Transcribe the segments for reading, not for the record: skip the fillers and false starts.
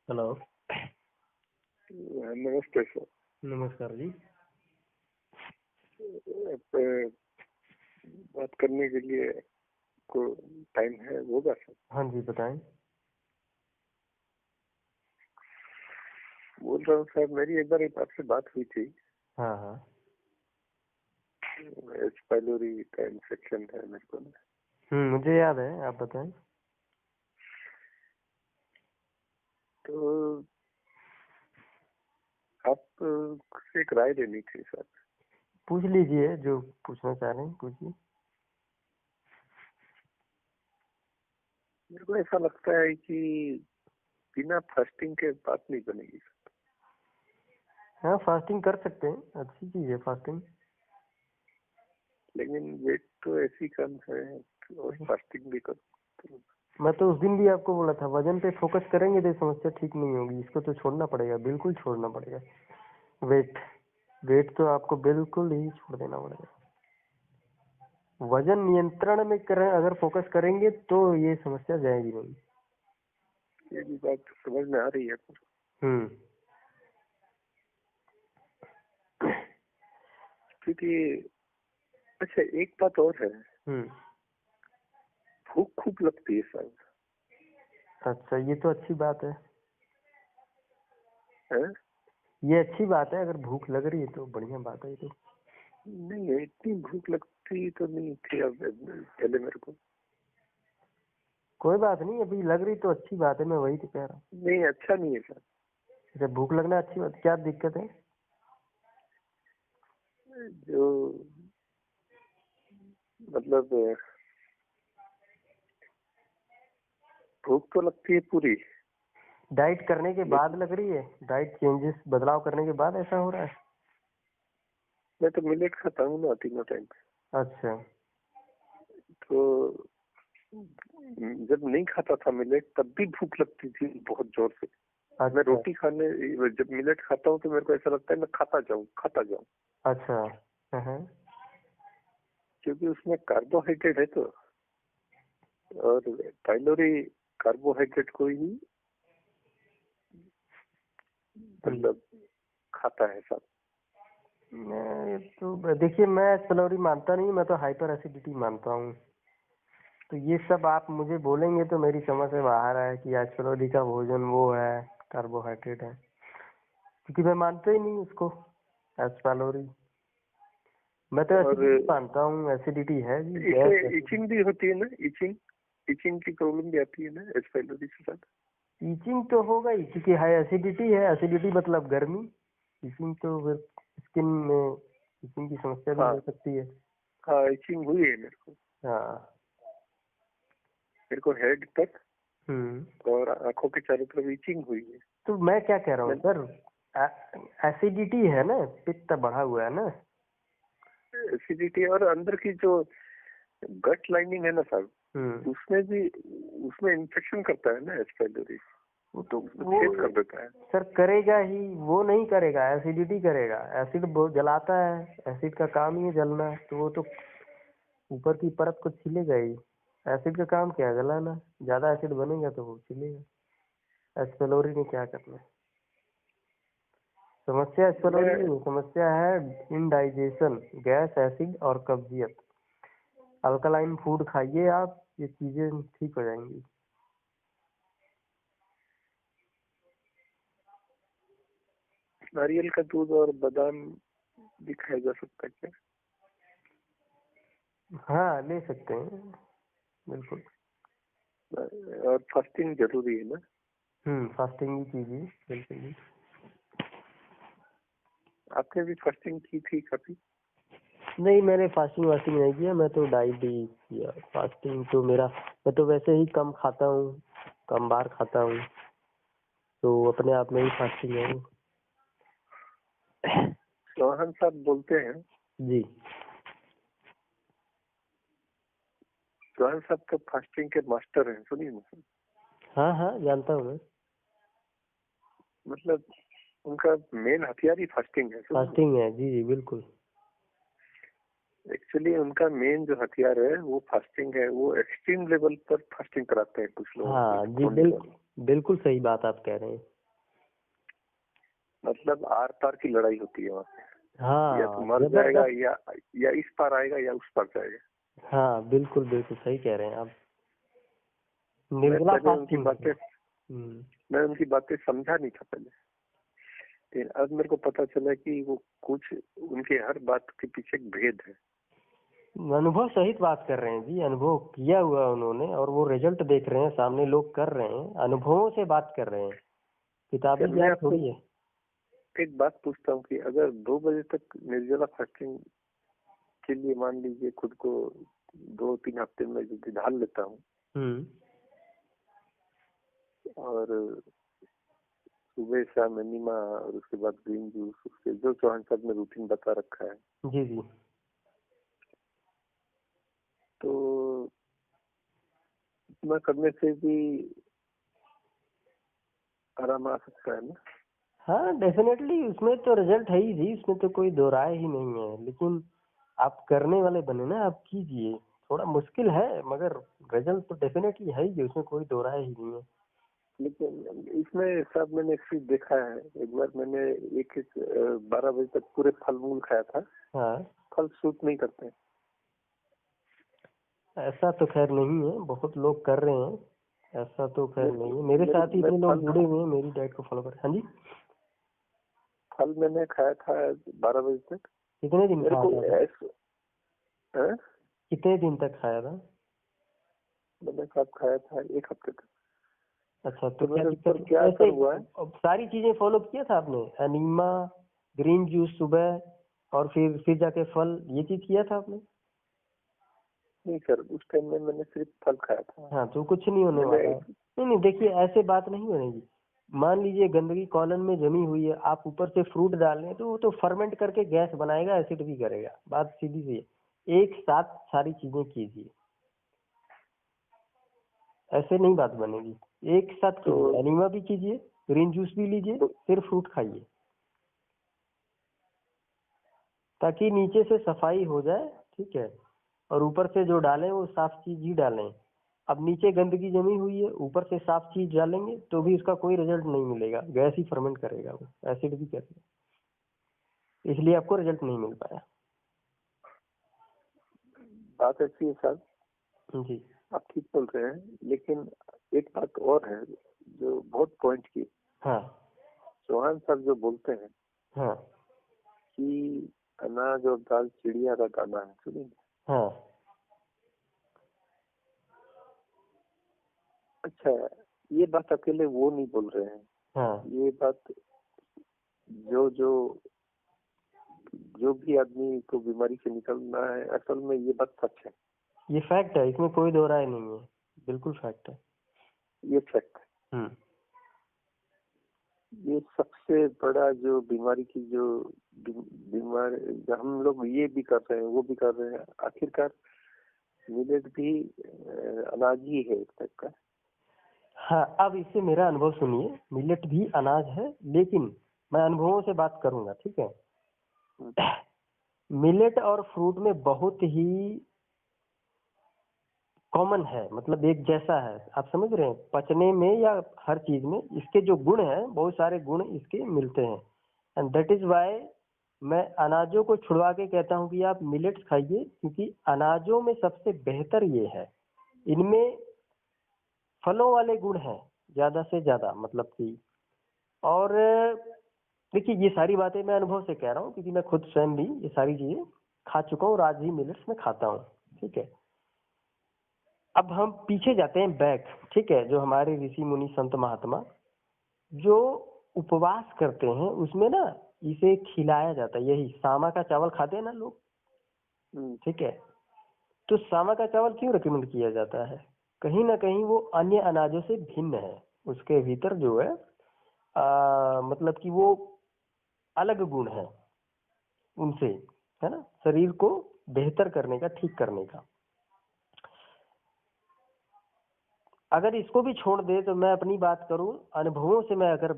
Hello. नमस्ते sir. नमस्कार जी। आप बात करने के लिए को टाइम है होगा सर? हाँ जी, बताएं। बोल रहा हूँ सर, मेरी एक बार एक आपसे बात हुई थी। हाँ हाँ। एच पाइलोरी का इन्फेक्शन है मेरे को ना। मुझे याद है, आप बताएं। तो आप से एक राय लेनी थी सर। पूछ लीजिए, जो पूछना चाह रहे हैं पूछिए। मेरे को ऐसा लगता है कि बिना फास्टिंग के बात नहीं बनेगी सर। हाँ, फास्टिंग कर सकते हैं, अच्छी चीज़ है फास्टिंग। लेकिन वेट तो ऐसी कम है और फास्टिंग भी करो। मैं तो उस दिन भी आपको बोला था, वजन पे फोकस करेंगे तो समस्या ठीक नहीं होगी। इसको तो छोड़ना पड़ेगा, बिल्कुल छोड़ना पड़ेगा। वेट वेट तो आपको बिल्कुल ही छोड़ देना पड़ेगा। वजन नियंत्रण में करें, अगर फोकस करेंगे तो ये समस्या जाएगी नहीं। ये भी बात समझ में आ रही है सर। हम्म क्योंकि अच्छा, एक बात और है। हम्म भूख खूब लगती है सर। अच्छा, ये तो अच्छी बात है। है? ये अच्छी बात है, अगर भूख लग रही है तो बढ़िया बात है ये तो। नहीं है, इतनी भूख लगती तो नहीं थी अब पहले मेरे को। कोई बात नहीं, अभी लग रही तो अच्छी बात है, मैं वही तो कह रहा हूँ। नहीं, अच्छा नहीं है सर। जब भूख लगना अच्छी बात, क्या दिक्कत है? जो मतलब भूख तो लगती है पूरी। डाइट करने के बाद लेकिन लग रही है? डाइट चेंजेस, बदलाव करने के बाद ऐसा हो रहा है? मैं तो मिलेट खाता हूँ ना तीनों टाइम पे। अच्छा। तो जब नहीं खाता था मिलेट तब भी भूख लगती थी बहुत जोर से। मैं अच्छा। रोटी खाने जब मिलेट खाता हूँ तो मेरे को ऐसा लगता है मैं खाता जाऊँ। अच्छा। हाँ। क्योंकि उसमें कार्बोहाइड्रेट है तो। और पाइलोरी कार्बोहाइड्रेट को ही मतलब खाता है सब। मैं तो देखिए, मैं कैलोरी मानता नहीं, मैं तो हाइपर एसिडिटी मानता हूँ। तो ये सब आप मुझे बोलेंगे तो मेरी समझ से बाहर है कि आज कैलोरी का भोजन वो है, कार्बोहाइड्रेट है। क्योंकि मैं मानता ही नहीं उसको, एज कैलोरी। मैं तो और एसिडिटी मानता हूँ, एसिडिटी है जी, इसे गैस एसिडिटी। इचिंग भी होती है ना, इचिंग इचिंग की प्रॉब्लम भी आती है ना एच पाइलोरी के साथ। ईचिंग तो होगा ही, क्योंकि हाई एसिडिटी है। एसिडिटी मतलब गर्मी। ईचिंग तो फिर स्किन में ईचिंग की समस्या भी हो हाँ सकती है। हाँ, इचिंग हुई है मेरे को। हाँ। मेरे को हेड तक हम्म और आंखों के चारों तरफ इचिंग हुई है। तो मैं क्या कह रहा हूँ मैं सर, एसिडिटी है ना, पित्त बढ़ा हुआ है ना। एसिडिटी और अंदर की जो गट लाइनिंग है ना साहब, हम्म उसमें भी उसमें इन्फेक्शन करता है ना एच पाइलोरी। वो तो उसको वो छेद कर देता है। सर करेगा ही, वो नहीं करेगा, एसिडिटी करेगा। एसिड बहुत जलाता है, एसिड का काम ही है जलना, तो वो तो ऊपर की परत को छिलेगा ही। एसिड का काम क्या है? जलाना। ज्यादा एसिड बनेगा तो वो छिलेगा। एच पेलोरी ने क्या करना है? समस्या एच पेलोरी मैं नहीं है, समस्या है इनडाइजेशन, गैस, एसिड और कब्जियत। अल्कलाइन फूड खाइए आप, ये चीजें ठीक हो जाएंगी। नारियल का दूध और बादाम भी खाया जा सकता है क्या? हाँ, ले सकते हैं, बिल्कुल। और फास्टिंग जरूरी है ना? फास्टिंग भी कीजिए, बिल्कुल भी। आपने भी फास्टिंग की थी कभी? नहीं, मैंने फास्टिंग वास्टिंग नहीं किया, मैं तो डाइट ही किया। फास्टिंग तो मेरा, मैं तो वैसे ही कम खाता हूँ, कम बार खाता हूँ, तो अपने आप में ही फास्टिंग है वो। चौहान साहब बोलते हैं। जी। चौहान साहब तो फास्टिंग के मास्टर हैं, सुनिए ना। हाँ हाँ, जानता हूँ मैं। मतलब उनका मेन हथियार ही फास्टिंग है, सुनिए। फास्टिंग है, जी जी, बिल्कुल। एक्चुअली उनका मेन जो हथियार है वो फास्टिंग है। वो एक्सट्रीम लेवल पर फास्टिंग कराते हैं कुछ लोगों हाँ की जी, क्रोनिक वाले। बिल्कुल बिल्कुल सही बात आप कह रहे हैं। मतलब आर पार की लड़ाई होती है वहाँ पे। या तो हाँ मर जाएगा जबरदस्त। या इस पार आएगा या उस पार जाएगा। हाँ बिल्कुल बिल्कुल सही कह रहे हैं आप। मैं निर्जला पहले उनकी फास्टिंग थी। बातें मैं उनकी बातें समझा नहीं था पहले, लेकिन अब मेरे को पता चला कि वो कुछ उनके हर बात के पीछे एक भेद है। अनुभव सहित बात कर रहे हैं जी, अनुभव किया हुआ है उन्होंने और वो रिजल्ट देख रहे हैं, सामने लोग कर रहे हैं, अनुभवों से बात कर रहे हैं, किताबी अच्छा, मैं ज्ञान आपको थोड़ी है। एक बात पूछता हूँ कि अगर 2 बजे तक निर्जला फास्टिंग के लिए मान लीजिए खुद को 2-3 हफ्ते में यदि ढाल लेता हूँ हम्म। और सुबह शाम एनिमा और उसके बाद ग्रीन जूस, उसके जो चौहान साहब ने रूटीन बता रखा है, जी जी। तो इतना करने से भी आराम आ सकता है ना? हाँ डेफिनेटली उसमें तो रिजल्ट है ही जी, इसमें तो कोई दो राय ही नहीं है, लेकिन आप करने वाले बने ना, आप कीजिए। थोड़ा मुश्किल है मगर रिजल्ट तो डेफिनेटली है ही, उसमें कोई दो राय ही नहीं है। लेकिन इसमें सब मैंने एक चीज देखा है। एक बार मैंने 12 बजे तक पूरे फल मूल खाया था। हाँ फल सूट नहीं करते। ऐसा तो खैर नहीं है, बहुत लोग कर रहे हैं, ऐसा तो खैर नहीं है, मेरे साथ ही मैं इतने लोग जुड़े हुए हैं मेरी डाइट को फॉलो कर। हाँ जी। फल मैंने खाया था 12 बजे तक। कितने दिन मेरे खाया को था आपने? ऐसा हाँ? कितने दिन तक खाया था? मैंने सब खाया था 1 हफ्ते तक। अच्छा तो तो क्या मेरे ऊपर दिक्कत क्या ऐसे असर हुआ है? अब सारी चीजें फॉलो किया था आपने, अनीमा, ग्रीन जूस सुबह, और फिर जाके फल, ये चीज किया था आपने? नहीं सर, उस टाइम में मैंने सिर्फ फल खाया था। हाँ तो कुछ नहीं होने मैंने वाला है। नहीं नहीं देखिए, ऐसे बात नहीं बनेगी। मान लीजिए गंदगी कॉलन में जमी हुई है, आप ऊपर से फ्रूट डाल रहे हैं तो वो तो फर्मेंट करके गैस बनाएगा, एसिड भी करेगा, बात सीधी सी है। एक साथ सारी चीजें कीजिए, ऐसे नहीं बात बनेगी। एक साथ तो कीजिए, एनीमा भी कीजिए, ग्रीन जूस भी लीजिए, तो फिर फ्रूट खाइए, ताकि नीचे से सफाई हो जाए। ठीक है, और ऊपर से जो डालें वो साफ चीज ही डालें। अब नीचे गंदगी जमी हुई है, ऊपर से साफ चीज डालेंगे तो भी उसका कोई रिजल्ट नहीं मिलेगा, गैस ही फर्मेंट करेगा, वो एसिड भी करेगा, इसलिए आपको रिजल्ट नहीं मिल पाया। बात ऐसी है सर, जी। आप ठीक बोल रहे हैं, लेकिन एक बात और है जो बहुत पॉइंट की। हाँ चौहान साहब जो बोलते हैं हाँ कि अनाज और दाल चिड़िया का दाना है, सुनिए। हाँ अच्छा, ये बात अकेले वो नहीं बोल रहे हैं। हाँ। ये बात जो जो जो भी आदमी को बीमारी से निकलना है, असल में ये बात सच है। ये फैक्ट है, इसमें कोई दो राय नहीं है, बिल्कुल फैक्ट है। ये फैक्ट है। हम्म। ये सबसे बड़ा जो बीमारी की जो बीमारी हम लोग ये भी कर रहे हैं वो भी कर रहे हैं, आखिरकार मिलेट भी अनाज ही है एक टाइप का। हाँ अब इससे मेरा अनुभव सुनिए, मिलेट भी अनाज है, लेकिन मैं अनुभवों से बात करूंगा, ठीक है। मिलेट और फ्रूट में बहुत ही कॉमन है, मतलब एक जैसा है, आप समझ रहे हैं, पचने में या हर चीज में इसके जो गुण हैं, बहुत सारे गुण इसके मिलते हैं। एंड दैट इज वाई मैं अनाजों को छुड़वा के कहता हूं कि आप मिलेट्स खाइए, क्योंकि अनाजों में सबसे बेहतर ये है, इनमें फलों वाले गुण हैं ज्यादा से ज्यादा, मतलब कि। और देखिए ये सारी बातें मैं अनुभव से कह रहा हूँ, क्योंकि मैं खुद स्वयं भी ये सारी चीजें खा चुका हूँ और आज भी मिलेट्स में खाता हूँ। ठीक है, अब हम पीछे जाते हैं बैक, ठीक है, जो हमारे ऋषि मुनि संत महात्मा जो उपवास करते हैं उसमें ना इसे खिलाया जाता है, यही सामा का चावल खाते हैं ना लोग। ठीक है, तो सामा का चावल क्यों रिकमेंड किया जाता है? कहीं ना कहीं वो अन्य अनाजों से भिन्न है, उसके भीतर जो है मतलब कि वो अलग गुण है उनसे, है ना, शरीर को बेहतर करने का, ठीक करने का। अगर इसको भी छोड़ दे तो मैं अपनी बात करूं, अनुभवों से मैं अगर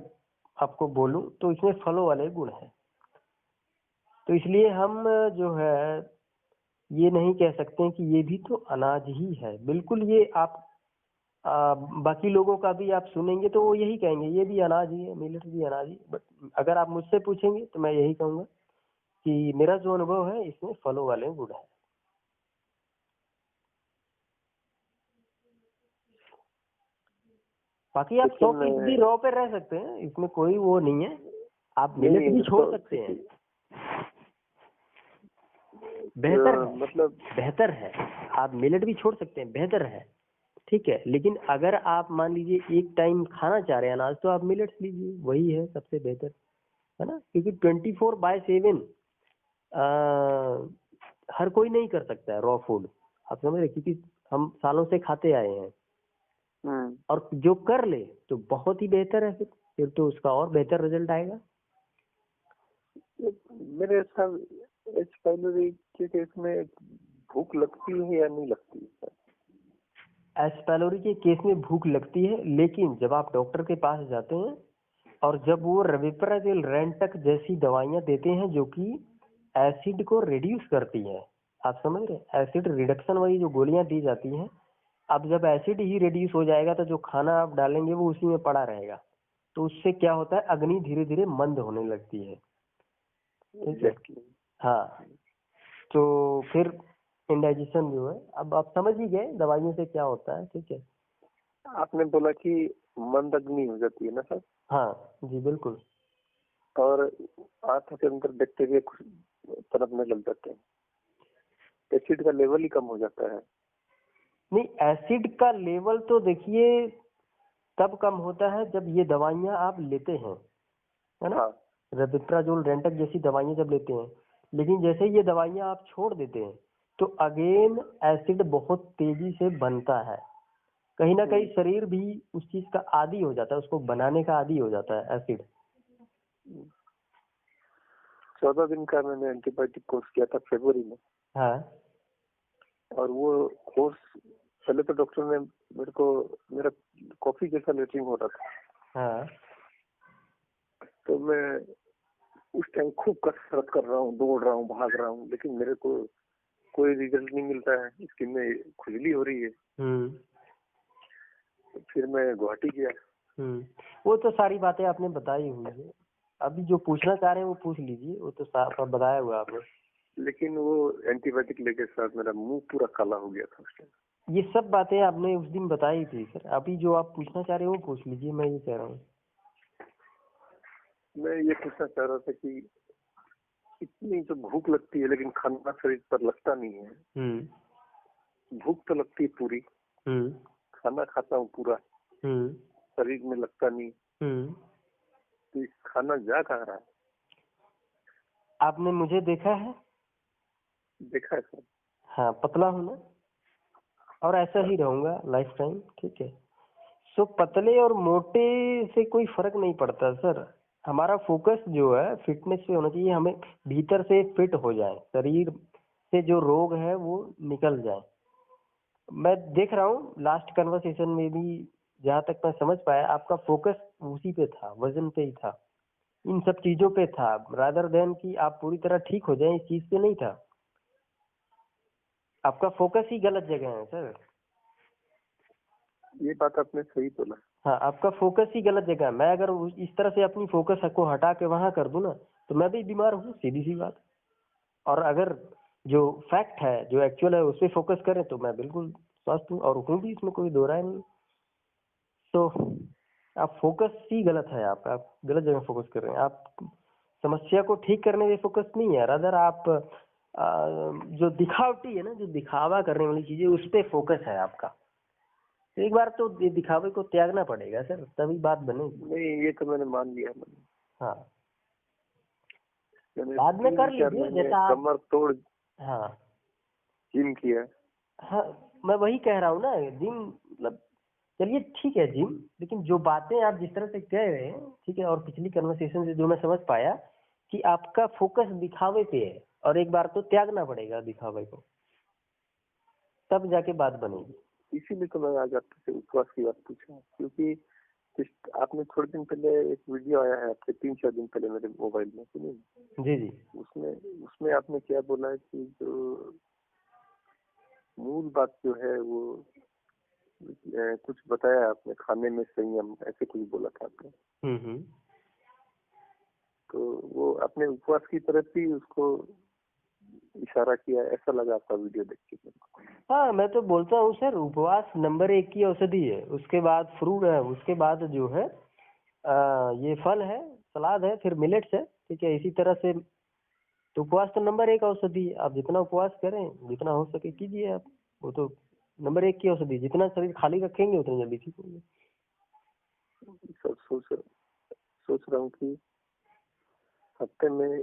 आपको बोलूं तो इसमें फलों वाले गुण हैं। तो इसलिए हम जो है ये नहीं कह सकते कि ये भी तो अनाज ही है, बिल्कुल ये आप बाकी लोगों का भी आप सुनेंगे तो वो यही कहेंगे ये भी अनाज ही है, मिलेट भी अनाज ही। बट अगर आप मुझसे पूछेंगे तो मैं यही कहूँगा कि मेरा जो अनुभव है इसमें फलों वाले गुड़ है। बाकी आप लेकिन 100% रॉ पे रह सकते हैं, इसमें कोई वो नहीं है। आप नहीं मिलेट भी छोड़ तो सकते हैं, बेहतर है, मतलब बेहतर है। आप मिलेट भी छोड़ सकते हैं, बेहतर है, ठीक है। लेकिन अगर आप मान लीजिए एक टाइम खाना चाह रहे हैं अनाज, तो आप मिलेट्स लीजिए, वही है सबसे बेहतर, है ना। क्योंकि 24/7 हर कोई नहीं कर सकता है रॉ फूड, आप समझ रहे, क्योंकि हम सालों से खाते आए हैं। और जो कर ले तो बहुत ही बेहतर है, फिर तो उसका और बेहतर रिजल्ट आएगा। मेरे साथ एच पाइलोरी के केस में भूख लगती है या नहीं लगती है? एच पाइलोरी के केस में भूख लगती है, लेकिन जब आप डॉक्टर के पास जाते हैं और जब वो रविप्राजिल, रेंटक जैसी दवाइयां देते हैं जो कि एसिड को रिड्यूस करती है, आप समझ रहे, एसिड रिडक्शन वाली जो गोलियां दी जाती हैं, अब जब एसिड ही रिड्यूस हो जाएगा तो जो खाना आप डालेंगे वो उसी में पड़ा रहेगा, तो उससे क्या होता है, अग्नि धीरे धीरे मंद होने लगती है, ठीक है। हाँ, तो फिर इंडाइजेशन जो है, अब आप समझ ही गए दवाइयों से क्या होता है, ठीक है। आपने बोला कि मंद अग्नि हो जाती है ना सर? हाँ जी बिल्कुल। और आंतों के अंदर बैक्टीरिया कुछ पनपने लग जाते हैं, एसिड का लेवल ही कम हो जाता है। नहीं, एसिड का लेवल तो देखिए तब कम होता है जब ये दवाइयां आप लेते हैं, है ना। हाँ। रविप्राजोल, रेंटक जैसी दवाइयां जब लेते हैं, लेकिन जैसे ये दवाइयां आप छोड़ देते हैं तो अगेन एसिड बहुत तेजी से बनता है, कहीं ना कहीं शरीर भी उस चीज का आदी हो जाता है, उसको बनाने का आदी हो जाता है एसिड। 14 दिन का मैंने एंटीबायोटिक कोर्स किया था फरवरी में। हाँ। और वो कोर्स पहले तो डॉक्टर ने मेरे को, मेरा कॉफी जैसा लेटरिन हो रहा था। हाँ। तो मैं उस टाइम खूब कसरत कर रहा हूँ, दौड़ रहा हूँ, भाग रहा हूँ, लेकिन मेरे को कोई रिजल्ट नहीं मिलता है, स्किन में खुजली हो रही है। तो फिर मैं गुवाहाटी गया। वो तो सारी बातें आपने बताई हुई है, अभी जो पूछना चाह रहे हैं वो पूछ लीजिए, वो तो साफ बताया हुआ आपने। लेकिन वो एंटीबायोटिक लेके साथ मेरा मुंह पूरा काला हो गया था उस टाइम। ये सब बातें आपने उस दिन बताई थी सर, अभी जो आप पूछना चाह रहे हो वो पूछ लीजिए, मैं ये कह रहा हूँ। मैं ये पूछना चाह रहा था कि इतनी जो भूख लगती है लेकिन खाना शरीर पर लगता नहीं है। भूख तो लगती है पूरी, खाना खाता हूँ पूरा, शरीर में लगता नहीं, तो खाना जा कहाँ रहा है? आपने मुझे देखा है? देखा है सर। हाँ, पतला हूँ ना, और ऐसा ही रहूंगा लाइफ टाइम, ठीक है। सो पतले और मोटे से कोई फर्क नहीं पड़ता सर, हमारा फोकस जो है फिटनेस पे होना चाहिए, हमें भीतर से फिट हो जाए, शरीर से जो रोग है वो निकल जाए। मैं देख रहा हूँ लास्ट कन्वर्सेशन में भी, जहाँ तक मैं समझ पाया, आपका फोकस उसी पे था, वजन पे ही था, इन सब चीजों पे था, रादर देन कि आप पूरी तरह ठीक हो जाए, इस चीज पे नहीं था। आपका फोकस ही गलत जगह है सर। ये बात आपने सही बोला। हाँ, आपका फोकस ही गलत जगह है। मैं अगर इस तरह से अपनी फोकस को हटा के वहां कर दूं ना, तो मैं भी बीमार हूँ, सीधी सी बात। और अगर जो फैक्ट है, जो एक्चुअल है, उस पर फोकस करें तो मैं बिल्कुल स्वस्थ हूँ और हूँ भी, इसमें कोई दो राय नहीं। तो आप फोकस ही गलत है, आप गलत जगह फोकस कर रहे हैं। आप समस्या को ठीक करने में फोकस नहीं है, रादर आप जो दिखावटी है ना, जो दिखावा करने वाली चीजें, उस पर फोकस है आपका। तो एक बार तो ये दिखावे को त्यागना पड़ेगा सर, तभी बात बनेगी। नहीं, ये तो मैंने मान लिया। हाँ, मैंने बाद में कर 3-4 लीजिए महीने जैसा आप। कमर तोड़ हाँ। जिम किया। हाँ, मैं वही कह रहा हूँ ना, जिम मतलब, चलिए ठीक है जिम, लेकिन जो बातें आप जिस तरह से कह रहे हैं, ठीक है, और पिछली कन्वर्सेशन से जो मैं समझ पाया कि आपका फोकस दिखावे पे है, और एक बार तो त्यागना पड़ेगा दिखावे को, तब जाके बात बनेगी। इसीलिए तो मैं आज आपसे उपवास की बात पूछा, क्योंकि आपने थोड़े दिन पहले एक वीडियो आया है आपके 3-4 दिन पहले मेरे मोबाइल में, सुनिए। जी जी। उसमें उसमें आपने क्या बोला है कि जो मूल बात जो है वो कुछ बताया आपने, खाने में संयम ऐसे कुछ बोला था आपने, हम्म। तो वो अपने उपवास की तरफ ही उसको इशारा किया, ऐसा लगा आपका वीडियो देख के मेरे को। हाँ, मैं तो बोलता हूँ सर, उपवास नंबर 1 की औषधि है, उसके बाद फ्रूट है, उसके बाद जो है ये फल है, सलाद है, फिर मिलेट्स है, ठीक है, इसी तरह से। तो उपवास तो नंबर 1 औषधि है, आप जितना उपवास करें, जितना हो सके कीजिए आप। वो तो नंबर 1 की औषधि, जितना शरीर खाली रखेंगे उतना जल्दी ठीक होंगे। सब सोच रहा हूँ कि हफ्ते में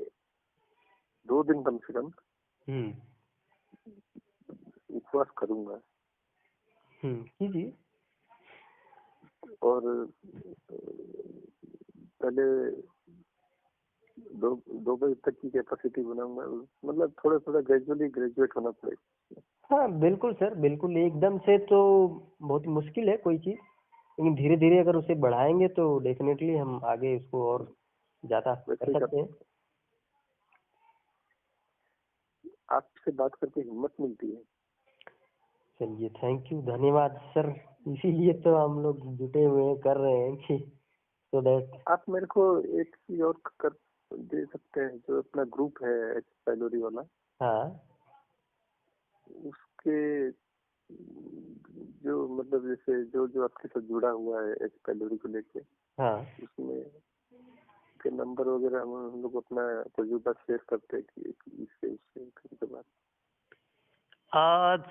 2 दिन कम से कम हम्म। उपवास करूंगा। कीजिए। और पहले 2 बजे तक की कैपेसिटी बनाऊंगा, मतलब थोड़ा थोड़ा ग्रेजुअली ग्रेजुएट होना पड़ेगा। हाँ बिल्कुल सर, बिल्कुल, एकदम से तो बहुत मुश्किल है कोई चीज़, लेकिन धीरे धीरे अगर उसे बढ़ाएंगे तो डेफिनेटली हम आगे इसको और ज़्यादा कर वैसे ही सकते हैं। आपसे बात करके हिम्मत मिलती है। चलिए, थैंक यू, धन्यवाद सर। इसीलिए तो हम लोग जुटे हुए हैं, कर रहे हैं कि सो दैट। आप मेरे को एक चीज और कर दे सकते हैं, जो अपना ग्रुप है एच पैलोरी वाला, हाँ उसके जो मतलब जैसे जो जो आपके साथ जुड़ा हुआ है एच पैलोरी को लेके, हाँ। उसमें के नंबर वगैरह हम लोग अपना तजुर्बा शेयर करते हैं कि इससे उससे के बाद। आज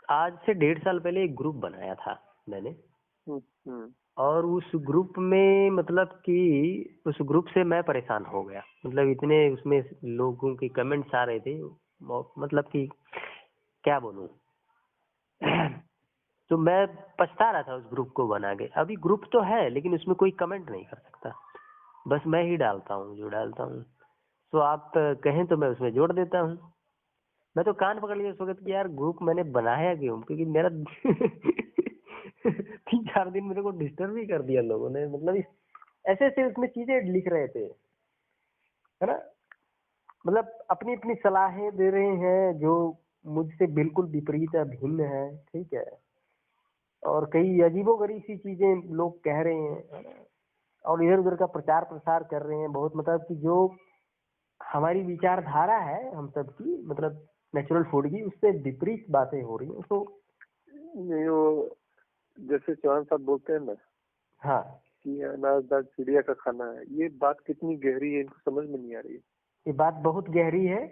आज से 1.5 साल पहले एक ग्रुप बनाया था मैंने, हम्म, हम्म, और उस ग्रुप में मतलब कि उस ग्रुप से मैं परेशान हो गया, मतलब इतने उसमें लोगों के कमेंट्स आ रहे थे, मतलब कि क्या बोलूं। तो मैं पछता रहा था उस ग्रुप को बना के। अभी ग्रुप तो है लेकिन उसमें कोई कमेंट नहीं कर सकता, बस मैं ही डालता हूँ जो डालता हूँ। तो आप कहें तो मैं उसमें जोड़ देता हूँ। मैं तो कान पकड़ लिया इस वक्त कि यार ग्रुप मैंने बनाया क्यों, क्योंकि मेरा 3-4 दिन मेरे को डिस्टर्ब ही कर दिया लोगों ने, मतलब ऐसे ऐसे उसमें चीजें लिख रहे थे, है ना, मतलब अपनी अपनी सलाहें दे रहे हैं जो मुझसे बिल्कुल विपरीत है, भिन्न है, ठीक है, और कई अजीबोगरीब सी चीजें लोग कह रहे हैं, है ना, और इधर उधर का प्रचार प्रसार कर रहे हैं बहुत, मतलब कि जो हमारी विचारधारा है हम सब की, मतलब नेचुरल फूड की, उससे विपरीत बातें हो रही हैं। तो नहीं, वो जैसे चौहान साहब बोलते हैं ना हाँ, कि अनाज दाल चिड़िया का खाना है, ये बात कितनी गहरी है इनको समझ में नहीं आ रही है। ये बात बहुत गहरी है,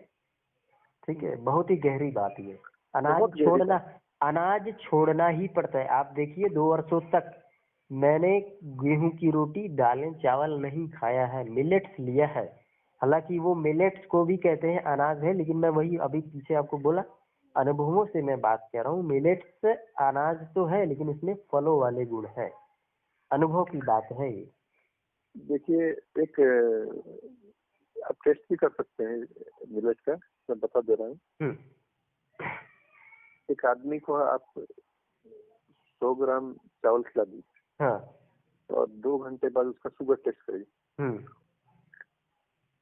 ठीक है, बहुत ही गहरी बात ये। बहुत गहरी बात। अनाज छोड़ना ही पड़ता है। आप देखिए 2 वर्षों तक मैंने गेहूं की रोटी, दालें, चावल नहीं खाया है, मिलेट्स लिया है। हालांकि वो मिलेट्स को भी कहते हैं अनाज है, लेकिन मैं वही अभी पीछे आपको बोला, अनुभवों से मैं बात कर रहा हूँ। मिलेट्स अनाज तो है लेकिन उसमें फलों वाले गुण है, अनुभव की बात है ये। देखिए, एक आप टेस्ट भी कर सकते हैं मिलेट का, मैं बता दे रहा हूँ। हम्म। एक आदमी को आप 100 ग्राम चावल खिला दीजिए हाँ। और 2 घंटे बाद उसका शुगर टेस्ट करिए, हम्म।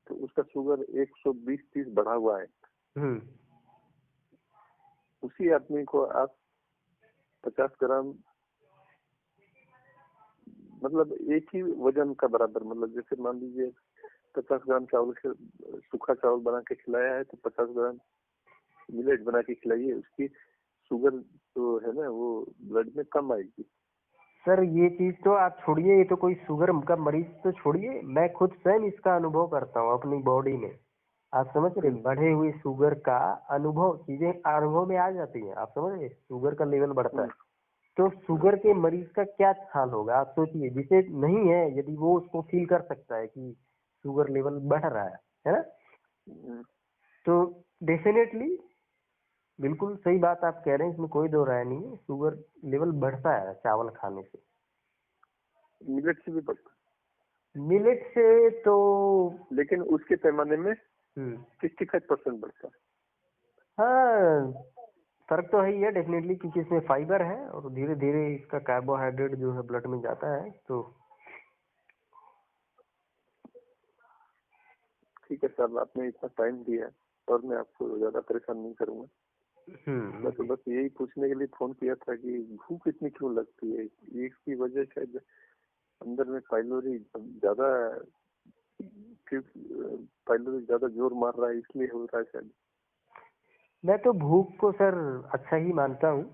तो उसका शुगर 120-130 बढ़ा हुआ है। हम्म। उसी आदमी को आप 50 ग्राम, मतलब एक ही वजन का बराबर, मतलब जैसे मान लीजिए 50 ग्राम चावल से सूखा चावल बना के खिलाया है, तो 50 ग्राम मिलेट बना के खिलाइए, उसकी शुगर जो है ना वो ब्लड में कम आएगी। सर ये चीज तो आप छोड़िए, ये तो कोई शुगर का मरीज तो छोड़िए, मैं खुद स्वयं इसका अनुभव करता हूँ अपनी बॉडी में। आप समझ रहे हैं? बढ़े हुए शुगर का अनुभव, चीजें अनुभव में आ जाती हैं, आप समझ रहे हैं? शुगर का लेवल बढ़ता है, तो शुगर के मरीज का क्या हाल होगा आप सोचिए। जिसे नहीं है, यदि वो उसको फील कर सकता है कि शुगर लेवल बढ़ रहा है ना, तो डेफिनेटली बिल्कुल सही बात आप कह रहे हैं, इसमें कोई दो राय नहीं है, शुगर लेवल बढ़ता है चावल खाने से। मिलेट से भी बढ़ता मिलेट से तो है, लेकिन उसके पैमाने में 65% बढ़ता है। हाँ, फर्क तो है ही है डेफिनेटली, क्योंकि इसमें फाइबर है और धीरे धीरे इसका कार्बोहाइड्रेट जो है ब्लड में जाता है, तो ठीक है साहब, आपने इतना टाइम दिया और मैं आपको ज्यादा परेशान नहीं करूंगा। मैं तो बस यही पूछने के लिए फोन किया था कि भूख इतनी क्यों लगती है। एक की वजह शायद अंदर में पाइलोरी ज्यादा, पाइलोरी ज्यादा जोर मार रहा है इसलिए हो रहा है शायद। मैं तो भूख को सर अच्छा ही मानता हूँ।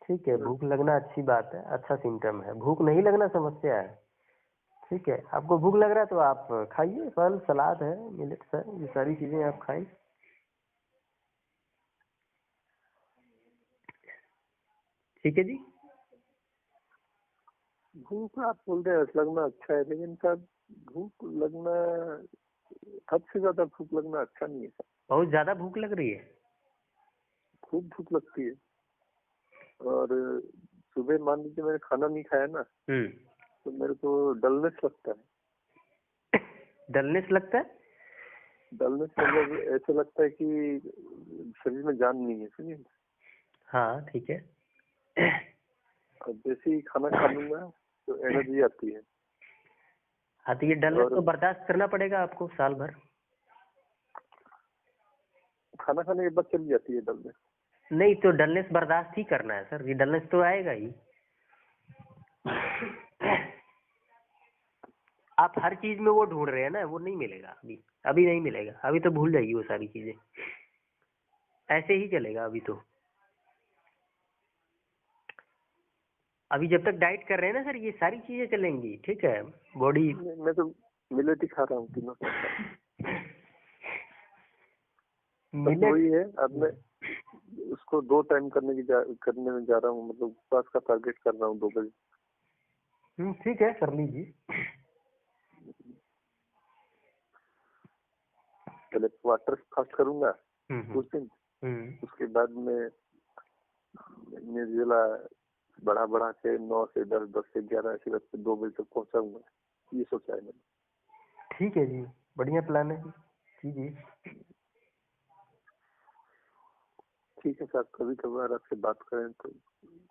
ठीक है, भूख लगना अच्छी बात है, अच्छा सिम्टम है। भूख नहीं लगना समस्या है। ठीक है, आपको भूख लग रहा है तो आप खाइए, फल सलाद है, मिलेट्स है, ये सारी चीजें आप खाएं। ठीक है जी। भूख आप बोल रहे हैं लगना अच्छा है, लेकिन सर भूख लगना, हद से ज्यादा भूख लगना अच्छा नहीं है सर। बहुत ज्यादा भूख लग रही है? खूब भूख लगती है। और सुबह मान लीजिए मैंने खाना नहीं खाया ना, तो मेरे को डलनेस लगता है। डलनेस लगता है? डलनेस मतलब ऐसा लगता है कि शरीर में जान नहीं है, सुनिए। हाँ ठीक है। और जैसे ही खाना खा लूंगा तो एनर्जी आती है। हाँ तो ये डलनेस और तो बर्दाश्त करना पड़ेगा आपको साल भर। खाना खाने के बाद चली जाती है डलनेस। नहीं तो डलनेस बर्दाश्त ही करना है सर, ये डलनेस तो आएगा ही। आप हर चीज में वो ढूंढ रहे हैं ना, वो नहीं मिलेगा अभी। अभी नहीं मिलेगा, अभी तो भूल जाइए वो सारी चीजें। ऐसे ही चलेगा अभी तो। अभी जब तक डाइट कर रहे हैं ना सर, ये सारी चीजें चलेंगी। ठीक है, बॉडी। मैं तो मिलेट ही खा रहा हूँ तीनों। बस वही है, अब मैं उसको 2 टाइम करने में जा रहा हूँ, मतलब उपवास का टारगेट कर रहा हूँ 2 बजे। ठीक है, कर लीजिए। पहले वाटर फास्ट करूंगा कुछ दिन, उसके बाद में निर्जला बढ़ा के 9 से 10, 10 से 11 ऐसे करके 2 बजे तक पहुंचाऊंगा, ये सोचा है मैंने। ठीक है जी, बढ़िया प्लान है, कीजिए। ठीक है सर, कभी कभार आपसे बात करें तो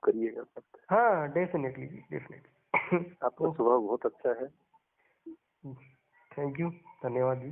करिएगा। हाँ डेफिनेटली डेफिनेटली। आपका स्वभाव बहुत अच्छा है। थैंक यू, धन्यवाद जी।